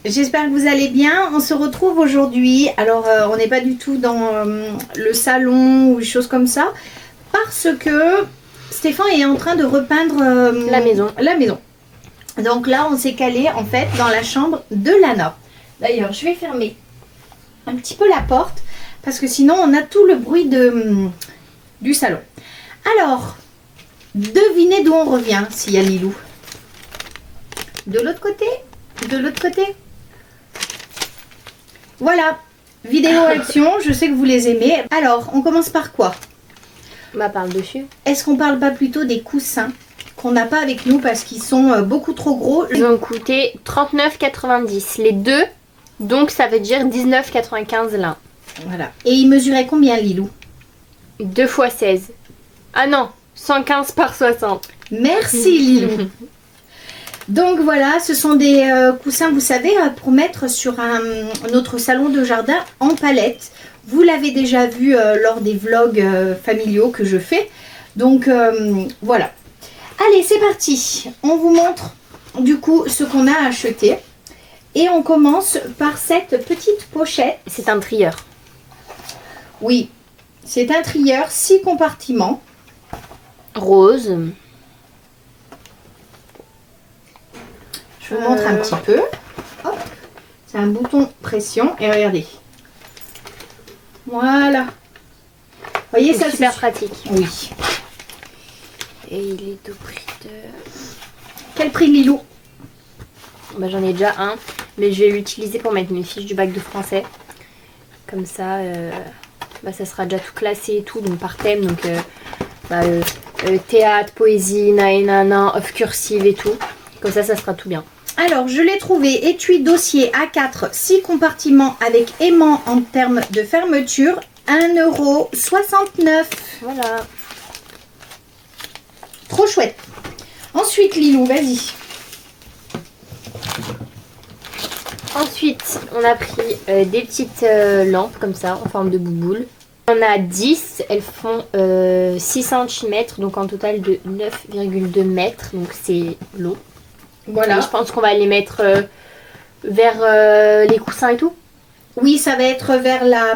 j'espère que vous allez bien. On se retrouve aujourd'hui. Alors, on n'est pas du tout dans le salon ou des choses comme ça. Parce que Stéphane est en train de repeindre la maison. Donc là, on s'est calé en fait dans la chambre de Lana. D'ailleurs, je vais fermer un petit peu la porte. Parce que sinon, on a tout le bruit du salon. Alors, devinez d'où on revient s'il y a Lilou. De l'autre côté? De l'autre côté? Voilà, vidéo action, je sais que vous les aimez. Alors, on commence par quoi? Bah, parle dessus. Est-ce qu'on parle pas plutôt des coussins qu'on n'a pas avec nous parce qu'ils sont beaucoup trop gros? Ils ont coûté 39,90 les deux, donc ça veut dire 19,95 l'un. Voilà. Et ils mesuraient combien, Lilou? 2 x 16. Ah non, 115 par 60. Merci, Lilou. Donc voilà, ce sont des coussins, vous savez, pour mettre sur notre salon de jardin en palette. Vous l'avez déjà vu lors des vlogs familiaux que je fais. Donc voilà. Allez, c'est parti. On vous montre du coup ce qu'on a acheté. Et on commence par cette petite pochette. C'est un trieur. Oui, c'est un trieur 6 compartiments. Rose. Je vous montre un petit peu. Hop. C'est un bouton pression et regardez. Voilà. Vous voyez ça, super pratique. Oui. Et il est au prix de... Quel prix, Lilou? Bah, j'en ai déjà un, mais je vais l'utiliser pour mettre mes fiches du bac de français. Comme ça, bah, ça sera déjà tout classé et tout, donc par thème. Donc théâtre, poésie, naïnana, off cursive et tout. Comme ça sera tout bien. Alors, je l'ai trouvé, étui dossier A4, 6 compartiments avec aimant en termes de fermeture, 1,69 €. Voilà. Trop chouette. Ensuite, Lilou, vas-y. Ensuite, on a pris des petites lampes comme ça, en forme de bouboule. On a 10, elles font 6 cm, donc en total de 9,2 mètres, donc c'est l'eau. Voilà. Et je pense qu'on va les mettre vers les coussins et tout. Oui, ça va être vers la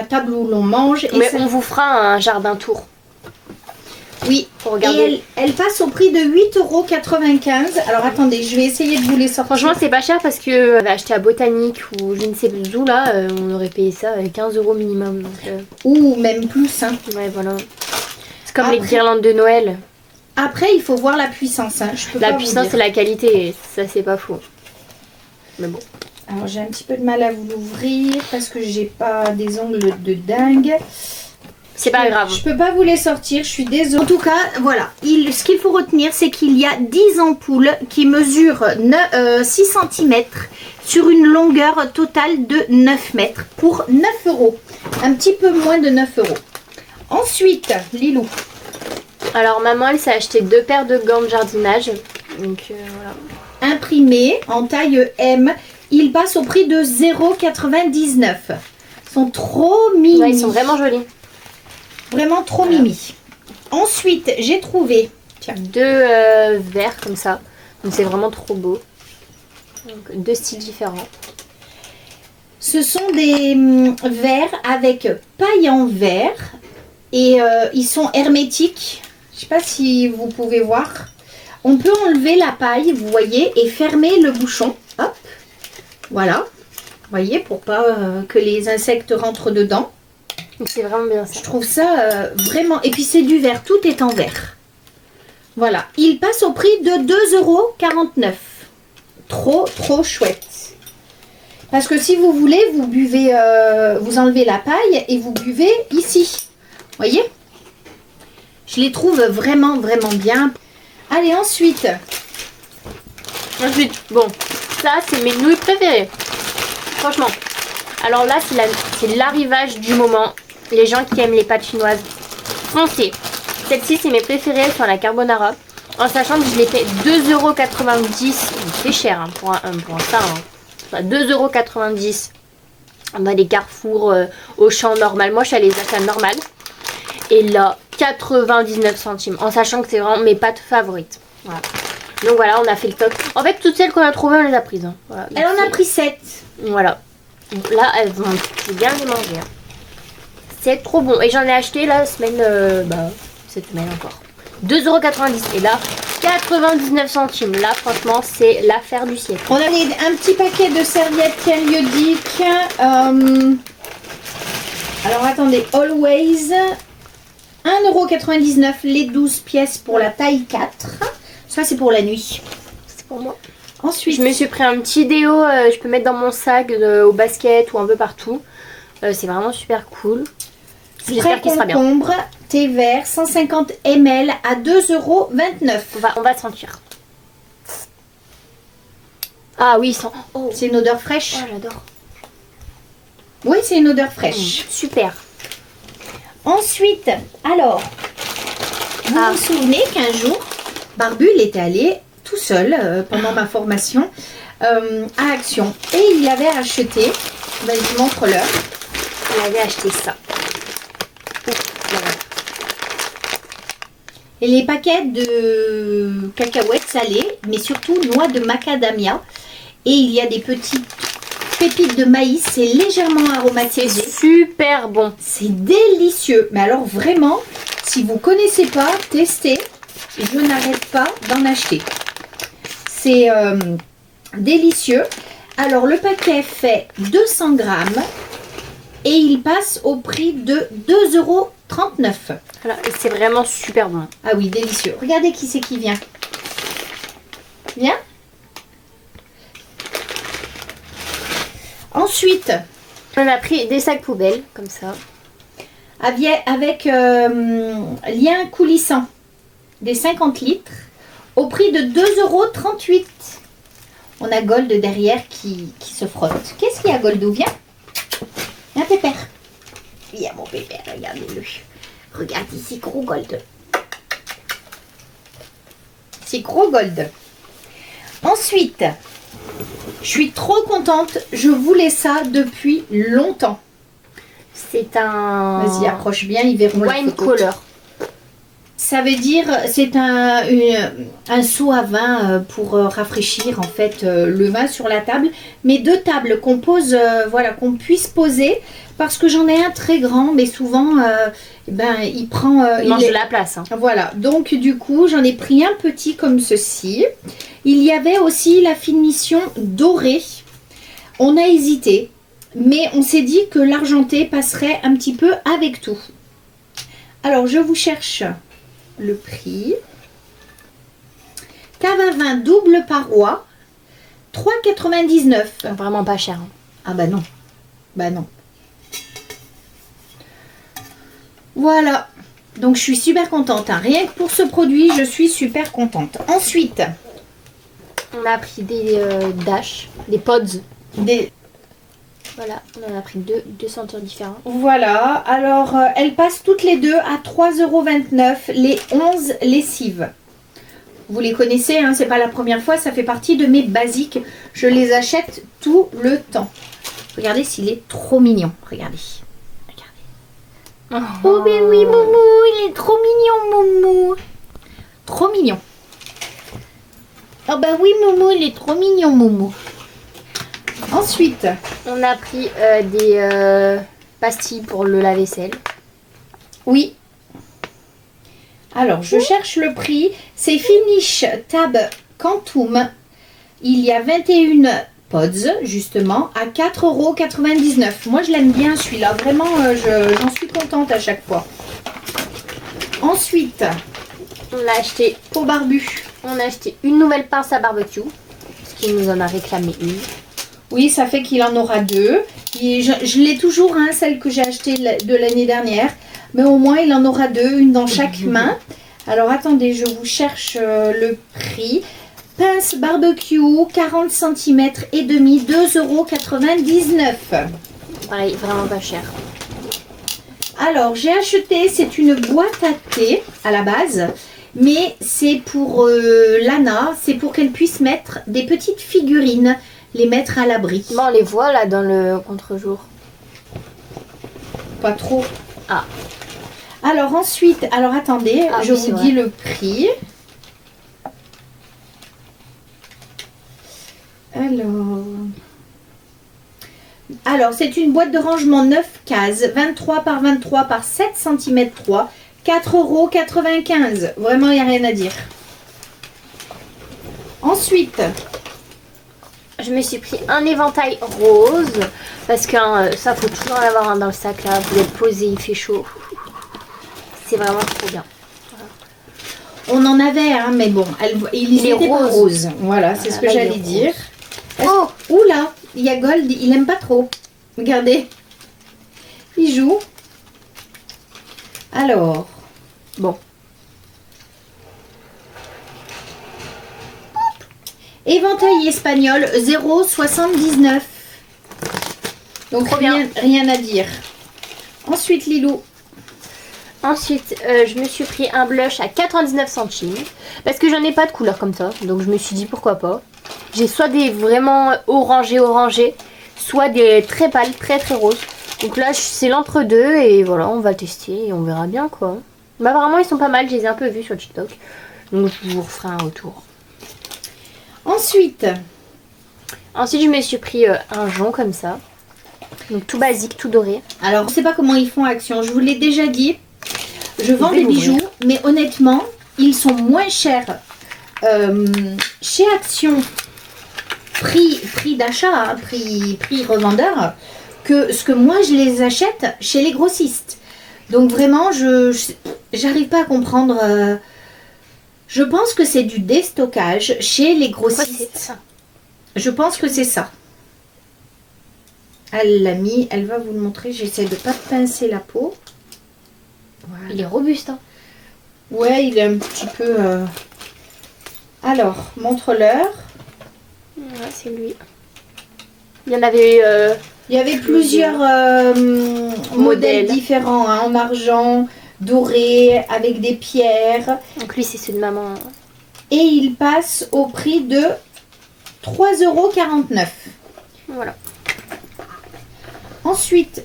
table où l'on mange. Mais on vous fera un jardin tour. Oui, pour regarder. Et elle passe au prix de 8,95 €. Alors attendez, je vais essayer de vous les sortir. Franchement, c'est pas cher parce que j'avais acheté à Botanique ou je ne sais plus où là, on aurait payé ça 15 € minimum. Donc, ou même plus. Hein. Ouais, voilà. C'est comme les guirlandes de Noël. Après, il faut voir la puissance. Hein. La puissance et la qualité, ça c'est pas faux. Mais bon. Alors j'ai un petit peu de mal à vous l'ouvrir parce que j'ai pas des ongles de dingue. C'est pas grave. Je peux pas vous les sortir, je suis désolée. En tout cas, voilà. Ce qu'il faut retenir, c'est qu'il y a 10 ampoules qui mesurent 6 cm sur une longueur totale de 9 mètres pour 9 €. Un petit peu moins de 9 €. Ensuite, Lilou. Alors maman, elle s'est acheté 2 paires de gants de jardinage. Donc voilà. Imprimés en taille M. Ils passent au prix de 0,99 €. Ils sont trop mimi. Ouais, ils sont vraiment jolis. Vraiment trop mimi. Ensuite, j'ai trouvé 2 verres comme ça. Donc c'est vraiment trop beau. Donc 2 styles différents. Ce sont des verres avec paille en verre. Et ils sont hermétiques. Je ne sais pas si vous pouvez voir. On peut enlever la paille, vous voyez, et fermer le bouchon. Hop. Voilà. Vous voyez, pour pas que les insectes rentrent dedans. C'est vraiment bien ça. Je trouve ça vraiment... Et puis c'est du verre, tout est en verre. Voilà. Il passe au prix de 2,49 €. Trop, trop chouette. Parce que si vous voulez, vous buvez... vous enlevez la paille et vous buvez ici. Voyez? Je les trouve vraiment, vraiment bien. Allez, ensuite. Bon, ça, c'est mes nouilles préférées. Franchement. Alors là, c'est l'arrivage du moment. Les gens qui aiment les pâtes chinoises, foncez. Celle-ci, c'est mes préférées. Elles sont à la carbonara. En sachant que je les paie 2,90 €. C'est cher hein, pour ça. Hein. 2,90 € dans les carrefours au champ normal. Moi, je suis allée les achats normal. Et là, 99 centimes. En sachant que c'est vraiment mes pâtes favorites. Voilà. Donc voilà, on a fait le top. En fait, toutes celles qu'on a trouvées, on les a prises. Hein. Voilà, Elle en a pris 7. Voilà. Donc là, elles vont bien les manger. Hein. C'est trop bon. Et j'en ai acheté la semaine... cette semaine encore. 2,90 €. Et là, 99 centimes. Là, franchement, c'est l'affaire du siècle. On a un petit paquet de serviettes périodiques. Alors, attendez. Always. 1,99 € les 12 pièces pour la taille 4. Ça, c'est pour la nuit. C'est pour moi. Ensuite, je me suis pris un petit déo. Je peux mettre dans mon sac, au basket ou un peu partout. C'est vraiment super cool. J'espère qu'il sera bien. Concombre, thé vert, 150 ml à 2,29 €. On va sentir. Ah oui, sent... Oh. C'est une odeur fraîche. Oh, j'adore. Oui, c'est une odeur fraîche. Super. Ensuite, alors, vous vous souvenez qu'un jour, Barbu, il était allé tout seul pendant ma formation à Action. Et il avait acheté, je montre-leur. Il avait acheté ça. Et les paquets de cacahuètes salées, mais surtout noix de macadamia. Et il y a des petites pépites de maïs, c'est légèrement aromatisé. C'est super bon. C'est délicieux. Mais alors vraiment, si vous ne connaissez pas, testez. Je n'arrête pas d'en acheter. C'est délicieux. Alors le paquet fait 200 grammes et il passe au prix de 2,39 €. Voilà, et c'est vraiment super bon. Ah oui, délicieux. Regardez qui c'est qui vient. Viens. Ensuite, on a pris des sacs poubelles, comme ça. Avec lien coulissant, des 50 litres, au prix de 2,38 €. On a Gold derrière qui se frotte. Qu'est-ce qu'il y a, Goldou? Viens. Viens, pépère. Viens, mon pépère, regardez-le. Regarde ici, gros Gold. C'est gros Gold. Ensuite, je suis trop contente. Je voulais ça depuis longtemps. C'est un... Vas-y, approche bien, ils verront wine color. Ça veut dire, c'est un seau à vin pour rafraîchir en fait le vin sur la table. Mais deux tables qu'on pose, voilà, qu'on puisse poser. Parce que j'en ai un très grand, mais souvent, il prend... il mange de la place. Hein. Voilà, donc du coup, j'en ai pris un petit comme ceci. Il y avait aussi la finition dorée. On a hésité, mais on s'est dit que l'argenté passerait un petit peu avec tout. Alors, je vous cherche le prix. Cave à vin double paroi, 3,99 €. Vraiment pas cher. Hein. Ah bah non, bah non. Voilà, donc je suis super contente. Hein. Rien que pour ce produit, je suis super contente. Ensuite, on a pris des dash, des pods. Voilà, on en a pris deux senteurs différents. Voilà, alors elles passent toutes les deux à 3,29 € les 11 lessives. Vous les connaissez, hein, c'est pas la première fois, ça fait partie de mes basiques. Je les achète tout le temps. Regardez s'il est trop mignon. Regardez. Oh ben oui, Moumou, il est trop mignon, Moumou. Trop mignon. Oh ben oui, Moumou, il est trop mignon, Moumou. Ensuite, on a pris des pastilles pour le lave-vaisselle. Oui. Alors, je cherche le prix. C'est Finish Tab Quantum. Il y a 21 pods, justement, à 4,99 €. Moi, je l'aime bien, celui-là. Vraiment, j'en suis contente à chaque fois. Ensuite, on a acheté pour Barbu. On a acheté une nouvelle pince à barbecue. Parce qu'il nous en a réclamé une. Oui, ça fait qu'il en aura deux. Et je l'ai toujours, hein, celle que j'ai achetée de l'année dernière. Mais au moins, il en aura deux, une dans chaque main. Alors, attendez, je vous cherche le prix. Pince barbecue, 40 cm et demi, 2,99 €. Pareil, vraiment pas cher. Alors, j'ai acheté, c'est une boîte à thé à la base. Mais c'est pour Lana, c'est pour qu'elle puisse mettre des petites figurines, les mettre à l'abri. Bon, on les voit là dans le contre-jour. Pas trop. Ah. Alors ensuite, alors attendez, je vous dis le prix. Alors, c'est une boîte de rangement 9 cases, 23 par 23 par 7 cm 3, 4,95 €. Vraiment, il n'y a rien à dire. Ensuite, je me suis pris un éventail rose. Parce que ça, faut toujours en avoir un dans le sac là. Vous êtes posé, il fait chaud. C'est vraiment trop bien. on en avait, hein, mais bon, il est rose. Voilà, c'est ce que j'allais dire. Oh, oula, il y a Gold, il aime pas trop. Regardez, il joue. Alors, bon. Éventail espagnol 0,79. Donc rien à dire. Ensuite, Lilou. Ensuite, je me suis pris un blush à 99 centimes. Parce que j'en ai pas de couleur comme ça. Donc je me suis dit pourquoi pas. J'ai soit des vraiment orangés, soit des très pâles, très roses. Donc là, c'est l'entre-deux et voilà, on va tester et on verra bien quoi. Mais apparemment, ils sont pas mal. Je les ai un peu vus sur TikTok. Donc je vous referai un retour. Ensuite, je me suis pris un jonc comme ça. Donc tout basique, tout doré. Alors, je ne sais pas comment ils font Action. Je vous l'ai déjà dit. Je vends des bijoux, mais honnêtement, ils sont moins chers chez Action, prix d'achat, hein, prix revendeur, que ce que moi je les achète chez les grossistes. Donc vraiment, je n'arrive pas à comprendre. Je pense que c'est du déstockage chez les grossistes. Je pense que c'est ça. Elle l'a mis, elle va vous le montrer. J'essaie de ne pas pincer la peau. Voilà. Il est robuste. Hein. Ouais, il est un petit peu... Alors, montre-leur. Ouais, c'est lui. Il y en avait... il y avait plusieurs modèles différents, hein, en argent, doré, avec des pierres. Donc lui, c'est ceux de maman. Et il passe au prix de 3,49 €. Voilà. Ensuite,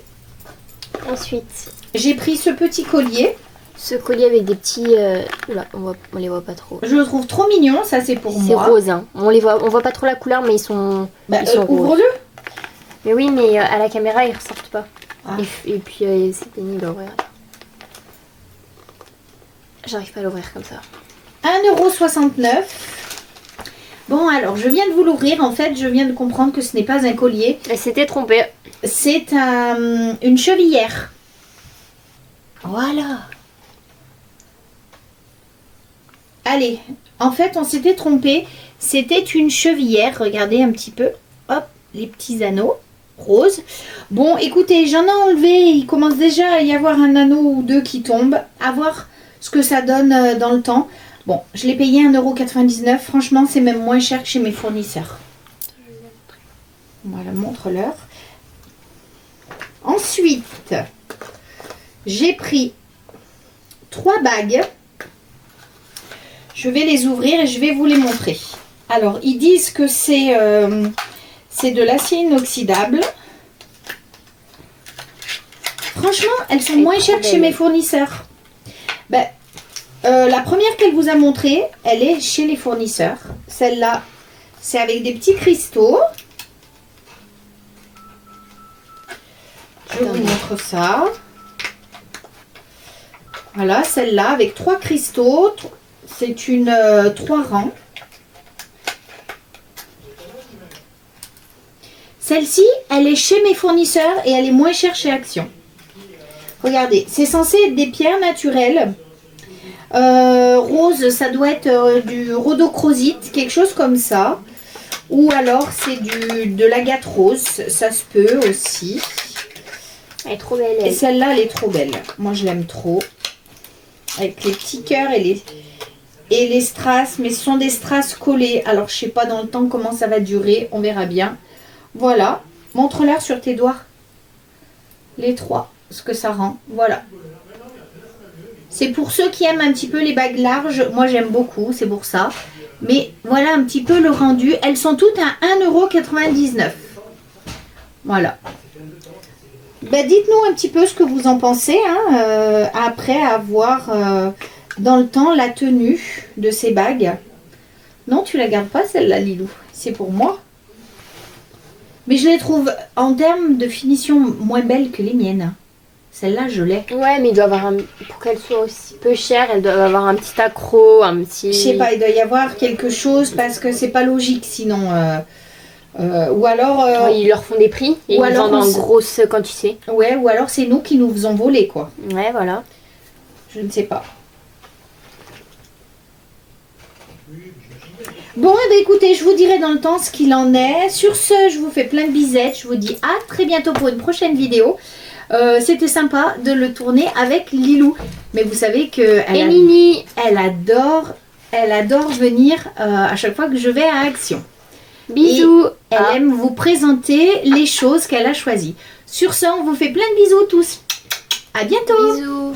j'ai pris ce petit collier. Ce collier avec des petits... Là, on les voit pas trop. Je le trouve trop mignon, ça c'est pour moi. C'est rose, hein. On voit pas trop la couleur, mais ils sont roses. Ouvre-le. Mais oui, mais à la caméra, ils ressortent pas. Ah. Et puis, c'est pénible à ouvrir. J'arrive pas à l'ouvrir comme ça. 1,69 €. Bon, alors, je viens de vous l'ouvrir. En fait, je viens de comprendre que ce n'est pas un collier. Elle s'était trompée. C'est une chevillère. Voilà. Allez, en fait, on s'était trompé. C'était une chevillère. Regardez un petit peu. Hop, les petits anneaux roses. Bon, écoutez, j'en ai enlevé. Il commence déjà à y avoir un anneau ou deux qui tombent. À voir ce que ça donne dans le temps. Bon, je l'ai payé 1,99 €. Franchement, c'est même moins cher que chez mes fournisseurs. Voilà, montre-leur. Ensuite, j'ai pris 3 bagues. Je vais les ouvrir et je vais vous les montrer. Alors, ils disent que c'est de l'acier inoxydable. Franchement, elles sont moins chères que chez mes fournisseurs. Ben, la première qu'elle vous a montrée, elle est chez les fournisseurs. Celle-là, c'est avec des petits cristaux. Je vous montre ça. Voilà, celle-là avec 3 cristaux. C'est une 3 rangs. Celle-ci, elle est chez mes fournisseurs et elle est moins chère chez Action. Regardez, c'est censé être des pierres naturelles. Rose, ça doit être du rhodochrosite, quelque chose comme ça. Ou alors c'est de l'agate rose, ça se peut aussi. Elle est trop belle. Elle. Et celle-là, elle est trop belle. Moi, je l'aime trop. Avec les petits cœurs et les strass. Mais ce sont des strass collés. Alors, je sais pas dans le temps comment ça va durer. On verra bien. Voilà. Montre-leur sur tes doigts. Les 3. Ce que ça rend. Voilà. C'est pour ceux qui aiment un petit peu les bagues larges. Moi, j'aime beaucoup. C'est pour ça. Mais voilà un petit peu le rendu. Elles sont toutes à 1,99 €. Voilà. Ben, dites-nous un petit peu ce que vous en pensez, hein, après avoir dans le temps la tenue de ces bagues. Non, tu la gardes pas celle-là, Lilou. C'est pour moi. Mais je les trouve en termes de finition moins belles que les miennes. Celle-là, je l'ai. Ouais, mais il doit avoir pour qu'elle soit aussi peu chère, elle doit avoir un petit accro, un petit... Je sais pas, il doit y avoir quelque chose parce que c'est pas logique sinon. Ou alors. Ils leur font des prix et ou ils alors vendent en grosse quantité. Ouais, ou alors c'est nous qui nous faisons voler, quoi. Ouais, voilà. Je ne sais pas. Bon, eh bien, écoutez, je vous dirai dans le temps ce qu'il en est. Sur ce, je vous fais plein de bisettes. Je vous dis à très bientôt pour une prochaine vidéo. C'était sympa de le tourner avec Lilou. Mais vous savez que Mini, elle adore venir à chaque fois que je vais à Action. bisous. Et elle aime vous présenter les choses qu'elle a choisies. Sur ce, on vous fait plein de bisous tous. À bientôt. Bisous.